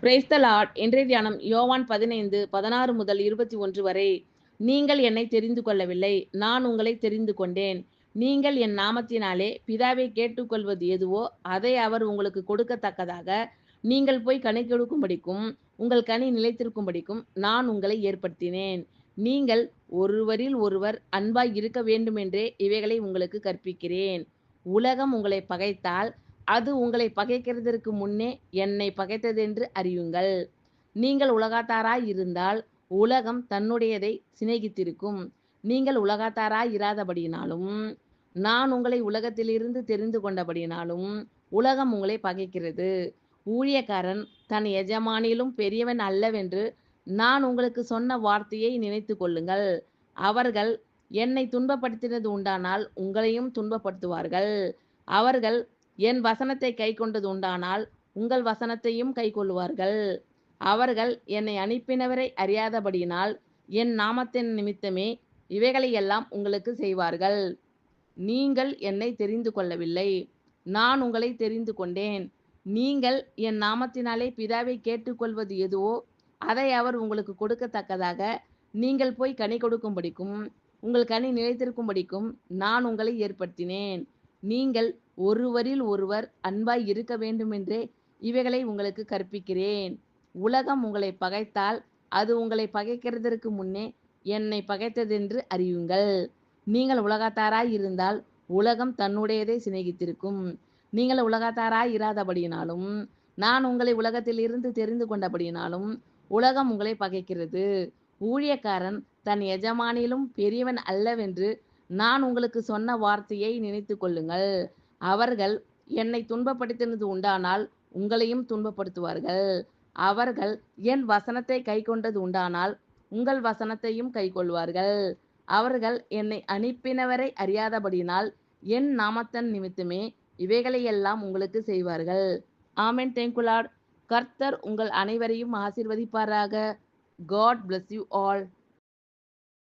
Praise the Lord. இன்றைய தியானம் யோவான் 15:16 முதல் 21 வரை. நீங்கள் என்னை தெரிந்து கொள்ளவில்லை, நான் உங்களை தெரிந்து கொண்டேன். நீங்கள் என் நாமத்தினாலே பிதாவை கேட்டுக்கொள்வது எதுவோ அதை அவர் உங்களுக்கு கொடுக்கத்தக்கதாக நீங்கள் போய் கனி கொடுக்கும்படிக்கும் உங்கள் கனி நிலைத்திருக்கும்படிக்கும் நான் உங்களை ஏற்படுத்தினேன். நீங்கள் ஒருவரில் ஒருவர் அன்பாய் இருக்க வேண்டுமென்றே இவைகளை உங்களுக்கு கற்பிக்கிறேன். உலகம் உங்களை பகைத்தால் அது உங்களை பகைக்கிறதற்கு முன்னே என்னை பகைத்ததென்று அறியுங்கள். நீங்கள் உலகத்தாராய் இருந்தால் உலகம் தன்னுடையதை சிநேகித்திருக்கும். நீங்கள் உலகத்தாராய் இராதபடியினாலும் நான் உங்களை உலகத்திலிருந்து தெரிந்து கொண்டபடியினாலும் உலகம் உங்களை பகைக்கிறது. ஊழியக்காரன் தன் எஜமானிலும் பெரியவன் அல்லவென்று நான் உங்களுக்கு சொன்ன வார்த்தையை நினைத்து கொள்ளுங்கள். அவர்கள் என்னை துன்பப்படுத்தினது உண்டானால் உங்களையும் துன்பப்படுத்துவார்கள். அவர்கள் என் வசனத்தை கைக்கொண்டது உண்டானால் உங்கள் வசனத்தையும் கைக்கொள்ளுவார்கள். அவர்கள் என்னை அனுப்பினவரை அறியாதபடியினால் என் நாமத்தின் நிமித்தமே இவைகளையெல்லாம் உங்களுக்கு செய்வார்கள். நீங்கள் என்னை தெரிந்து கொள்ளவில்லை, நான் உங்களை தெரிந்து கொண்டேன். நீங்கள் என் நாமத்தினாலே பிதாவை கேட்டுக்கொள்வது எதுவோ அதை அவர் உங்களுக்கு கொடுக்கத்தக்கதாக நீங்கள் போய் கனி கொடுக்கும்படிக்கும் உங்கள் கனி நிலைத்திருக்கும்படிக்கும் நான் உங்களை ஏற்படுத்தினேன். நீங்கள் ஒருவரில் ஒருவர் அன்பாய் இருக்க வேண்டுமென்றே இவைகளை உங்களுக்கு கற்பிக்கிறேன். உலகம் உங்களை பகைத்தால் அது உங்களை பகைக்கிறதற்கு முன்னே என்னை பகைத்ததென்று அறியுங்கள். நீங்கள் உலகத்தாராய் இருந்தால் உலகம் தன்னுடையதை சிநேகித்திருக்கும். நீங்கள் உலகத்தாராய் இராதபடியினாலும் நான் உங்களை உலகத்தில் இருந்து தெரிந்து கொண்டபடியினாலும் உலகம் உங்களை பகைக்கிறது. ஊழியக்காரன் தன் எஜமானிலும் பெரியவன் அல்லவென்று நான் உங்களுக்கு சொன்ன வார்த்தையை நினைத்து கொள்ளுங்கள். அவர்கள் என்னை துன்பப்படுத்தினது உண்டானால் உங்களையும் துன்பப்படுத்துவார்கள். அவர்கள் என் வசனத்தை கைக்கொண்டது உண்டானால் உங்கள் வசனத்தையும் கைக்கொள்வார்கள். அவர்கள் என்னை அனுப்பினவரை அறியாதபடியினால் என் நாமத்தின் நிமித்தமே இவைகளையெல்லாம் உங்களுக்கு செய்வார்கள். ஆமென். Thank you lord. கர்த்தர் உங்கள் அனைவரையும் ஆசீர்வதிப்பாராக. God bless you all.